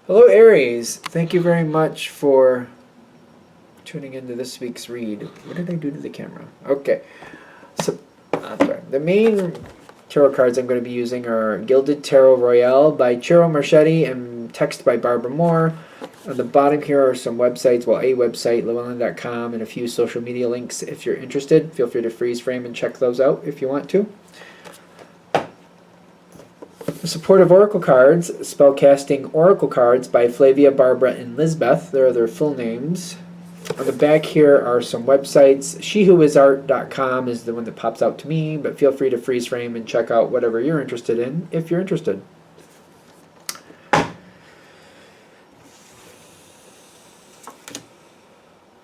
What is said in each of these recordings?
Hello, Aries. Thank you very much for tuning into this week's read. What did I do to the camera? Okay. So, sorry. The main tarot cards I'm going to be using are Gilded Tarot Royale by Ciro Marchetti and text by Barbara Moore. On the bottom here are some websites, well, a website, llewellyn.com, and a few social media links. If you're interested, feel free to freeze frame and check those out if you want to. Supportive Oracle Cards, Spellcasting Oracle Cards by Flavia, Barbara, and Lisbeth. There are their full names. On the back here are some websites. SheWhoIsArt.com is the one that pops out to me, but feel free to freeze frame and check out whatever you're interested in if you're interested.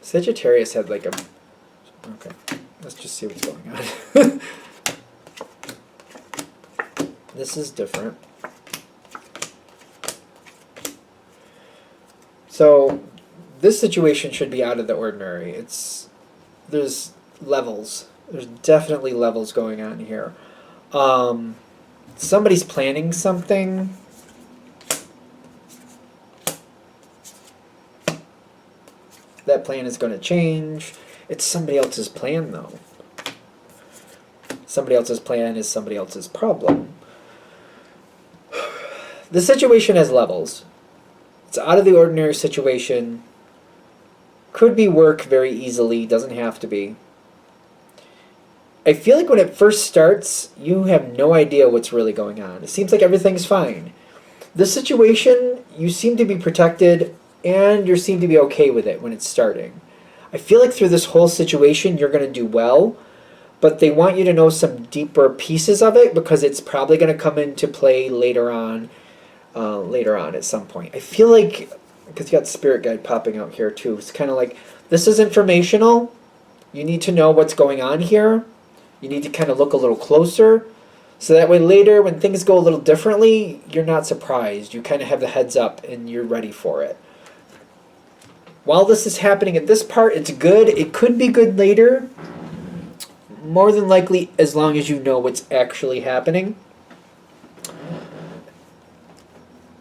Sagittarius had like a... Okay, let's just see what's going on. This is different. So this situation should be out of the ordinary. There's levels. There's definitely levels going on here. Somebody's planning something. That plan is going to change. It's somebody else's plan, though. Somebody else's plan is somebody else's problem. The situation has levels. It's out of the ordinary situation. Could be work very easily, doesn't have to be. I feel like when it first starts, you have no idea what's really going on. It seems like everything's fine. This situation, you seem to be protected and you seem to be okay with it when it's starting. I feel like through this whole situation, you're going to do well, but they want you to know some deeper pieces of it because it's probably going to come into play later on at some point. I feel like, because you got Spirit Guide popping out here too, it's kind of like, this is informational. You need to know what's going on here. You need to kind of look a little closer. So that way later, when things go a little differently, you're not surprised. You kind of have the heads up and you're ready for it. While this is happening at this part, it's good. It could be good later. More than likely, as long as you know what's actually happening.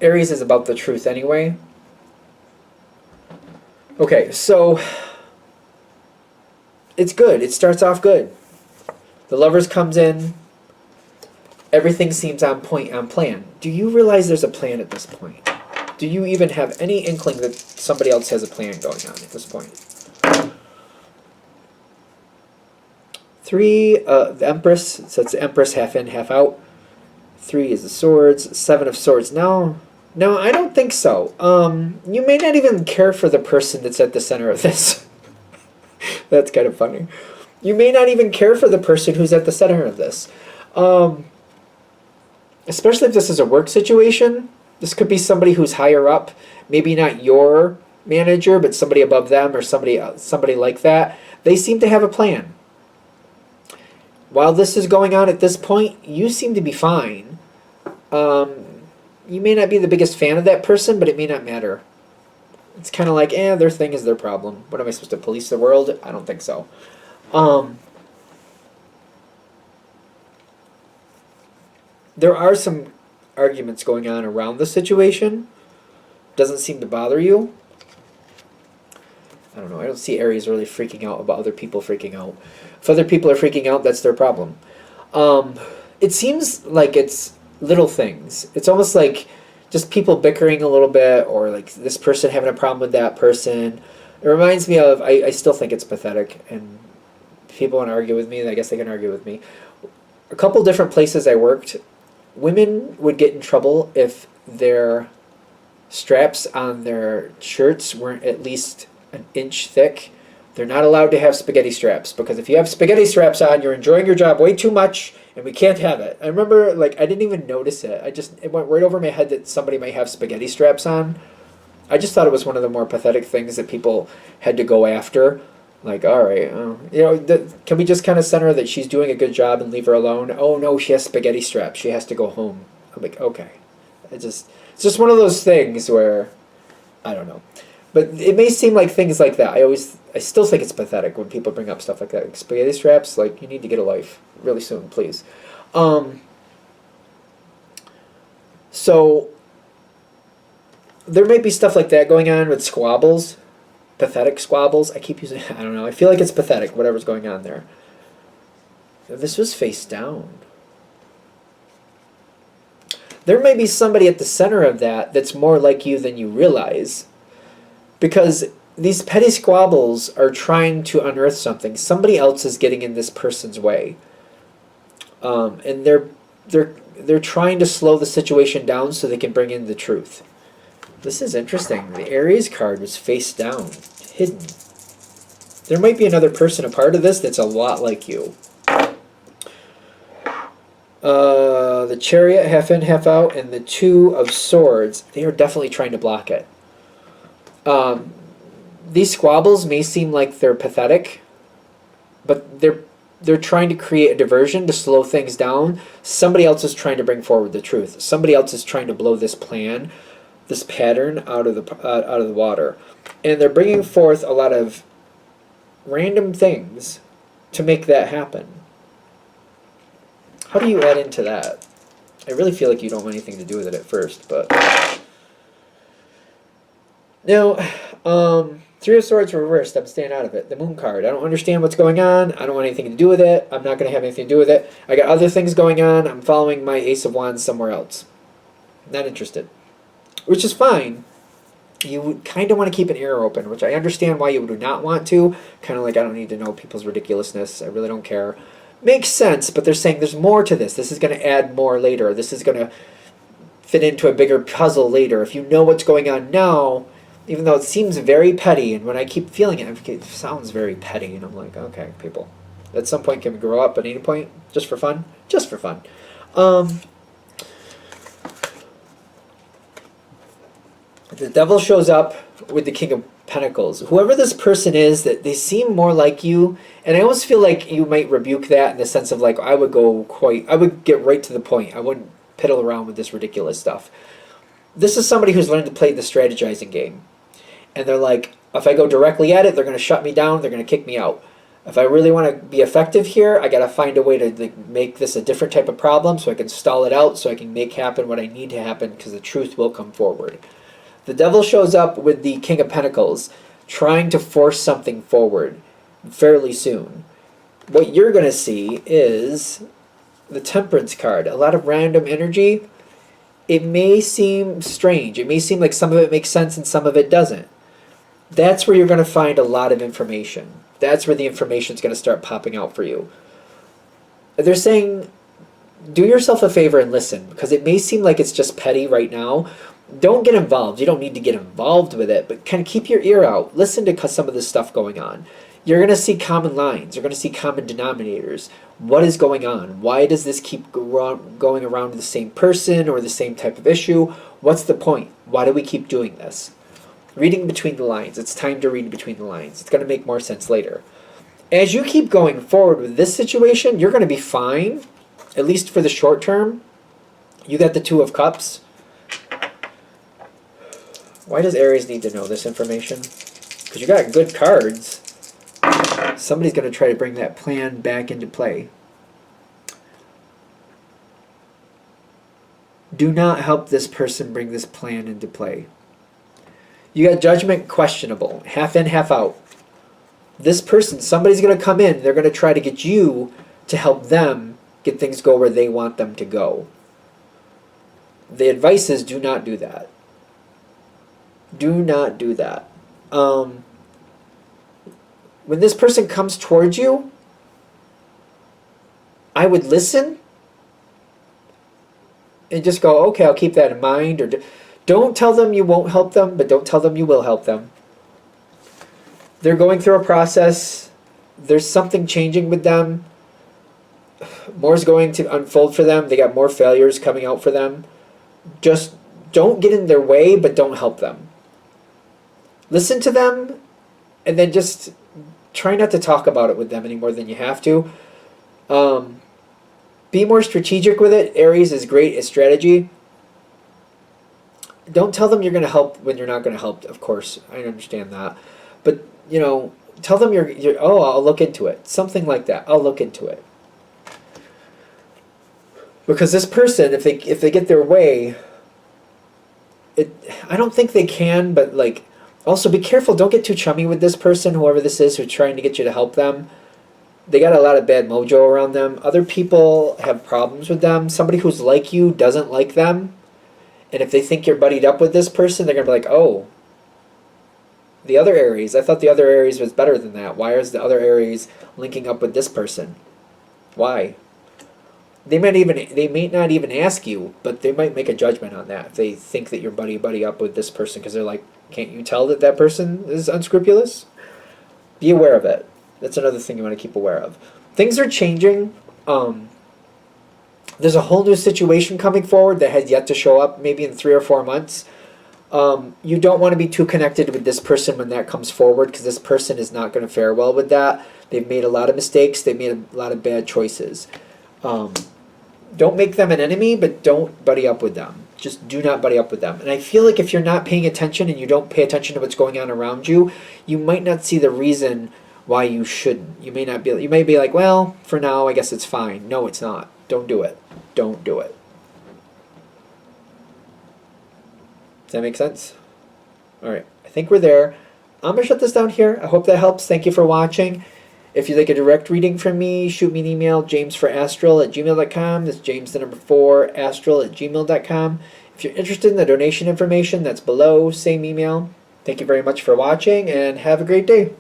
Aries is about the truth anyway. Okay, so it's good. It starts off good. The Lovers comes in. Everything seems on point, on plan. Do you realize there's a plan at this point? Do you even have any inkling that somebody else has a plan going on at this point? 3, the Empress, so it's the Empress half in, half out. 3 is the Swords, 7 of Swords. No, I don't think so. You may not even care for the person that's at the center of this. That's kind of funny. You may not even care for the person who's at the center of this. Especially if this is a work situation. This could be somebody who's higher up. Maybe not your manager, but somebody above them or somebody like that. They seem to have a plan. While this is going on at this point, you seem to be fine. You may not be the biggest fan of that person, but it may not matter. It's kind of like, their thing is their problem. What am I supposed to police the world? I don't think so. There are some arguments going on around the situation. Doesn't seem to bother you. I don't know. I don't see Aries really freaking out about other people freaking out. If other people are freaking out, that's their problem. It seems like it's little things. It's almost like just people bickering a little bit, or like this person having a problem with that person. It reminds me of, I still think it's pathetic, and if people want to argue with me, I guess they can argue with me. A couple different places I worked, women would get in trouble if their straps on their shirts weren't at least an inch thick. They're not allowed to have spaghetti straps, because if you have spaghetti straps on, you're enjoying your job way too much, and we can't have it. I remember, like, I didn't even notice it. It went right over my head that somebody might have spaghetti straps on. I just thought it was one of the more pathetic things that people had to go after. Like, all right, can we just kind of center that she's doing a good job and leave her alone? Oh no, she has spaghetti straps. She has to go home. I'm like, okay. It's just one of those things where, I don't know. But it may seem like things like that. I still think it's pathetic when people bring up stuff like that. Like spaghetti straps, like, you need to get a life really soon, please. So there may be stuff like that going on with squabbles, pathetic squabbles. I keep using, I don't know, I feel like it's pathetic, whatever's going on there. This was face down. There may be somebody at the center of that that's more like you than you realize. Because these petty squabbles are trying to unearth something. Somebody else is getting in this person's way. And they're trying to slow the situation down so they can bring in the truth. This is interesting. The Aries card was face down, hidden. There might be another person a part of this that's a lot like you. The Chariot, half in, half out, and the Two of Swords, they are definitely trying to block it. These squabbles may seem like they're pathetic, but they're trying to create a diversion to slow things down. Somebody else is trying to bring forward the truth. Somebody else is trying to blow this plan, this pattern out of the water. And they're bringing forth a lot of random things to make that happen. How do you add into that? I really feel like you don't want anything to do with it at first, but... Now, Three of Swords reversed. I'm staying out of it. The Moon card. I don't understand what's going on. I don't want anything to do with it. I'm not going to have anything to do with it. I got other things going on. I'm following my Ace of Wands somewhere else. Not interested. Which is fine. You would kind of want to keep an ear open, which I understand why you would not want to. Kind of like, I don't need to know people's ridiculousness. I really don't care. Makes sense, but they're saying there's more to this. This is going to add more later. This is going to fit into a bigger puzzle later. If you know what's going on now, even though it seems very petty, and when I keep feeling it, it sounds very petty, and I'm like, okay, people. At some point, can we grow up? At any point? Just for fun? Just for fun. The Devil shows up with the King of Pentacles. Whoever this person is, that they seem more like you, and I almost feel like you might rebuke that in the sense of like, I would get right to the point. I wouldn't piddle around with this ridiculous stuff. This is somebody who's learned to play the strategizing game. And they're like, if I go directly at it, they're going to shut me down, they're going to kick me out. If I really want to be effective here, I got to find a way to make this a different type of problem so I can stall it out, so I can make happen what I need to happen, because the truth will come forward. The Devil shows up with the King of Pentacles, trying to force something forward fairly soon. What you're going to see is the Temperance card. A lot of random energy. It may seem strange. It may seem like some of it makes sense and some of it doesn't. That's where you're going to find a lot of information. That's where the information is going to start popping out for you. They're saying, do yourself a favor and listen, because it may seem like it's just petty right now. Don't get involved. You don't need to get involved with it, but kind of keep your ear out. Listen to some of this stuff going on. You're going to see common lines. You're going to see common denominators. What is going on? Why does this keep going around to the same person or the same type of issue? What's the point? Why do we keep doing this? Reading between the lines. It's time to read between the lines. It's going to make more sense later. As you keep going forward with this situation, you're going to be fine, at least for the short term. You got the Two of Cups. Why does Aries need to know this information? Because you got good cards. Somebody's going to try to bring that plan back into play. Do not help this person bring this plan into play. You got Judgment, questionable. Half in, half out. This person, somebody's going to come in. They're going to try to get you to help them get things go where they want them to go. The advice is do not do that. Do not do that. When this person comes towards you, I would listen and just go, okay, I'll keep that in mind. Or don't tell them you won't help them, but don't tell them you will help them. They're going through a process. There's something changing with them. More's going to unfold for them. They got more failures coming out for them. Just don't get in their way, but don't help them. Listen to them, and then just try not to talk about it with them any more than you have to. Be more strategic with it. Aries is great at strategy. Don't tell them you're going to help when you're not going to help, of course. I understand that. But, you know, tell them you're oh, I'll look into it. Something like that. I'll look into it. Because this person, if they get their way, I don't think they can, but like, also be careful. Don't get too chummy with this person, whoever this is, who's trying to get you to help them. They got a lot of bad mojo around them. Other people have problems with them. Somebody who's like you doesn't like them. And if they think you're buddied up with this person, they're going to be like, oh, the other Aries, I thought the other Aries was better than that. Why is the other Aries linking up with this person? Why? They may not even ask you, but they might make a judgment on that if they think that you're buddy up with this person because they're like, can't you tell that that person is unscrupulous? Be aware of it. That's another thing you want to keep aware of. Things are changing. There's a whole new situation coming forward that has yet to show up, maybe in 3 or 4 months. You don't want to be too connected with this person when that comes forward because this person is not going to fare well with that. They've made a lot of mistakes. They've made a lot of bad choices. Don't make them an enemy, but don't buddy up with them. Just do not buddy up with them. And I feel like if you're not paying attention and you don't pay attention to what's going on around you, you might not see the reason why you shouldn't. You may not be. You may be like, well, for now, I guess it's fine. No, it's not. Don't do it. Don't do it. Does that make sense? All right. I think we're there. I'm gonna shut this down here. I hope that helps. Thank you for watching. If you'd like a direct reading from me, shoot me an email, jamesforastral@gmail.com. That's James the number 4, astral@gmail.com. If you're interested in the donation information, that's below, same email. Thank you very much for watching, and have a great day.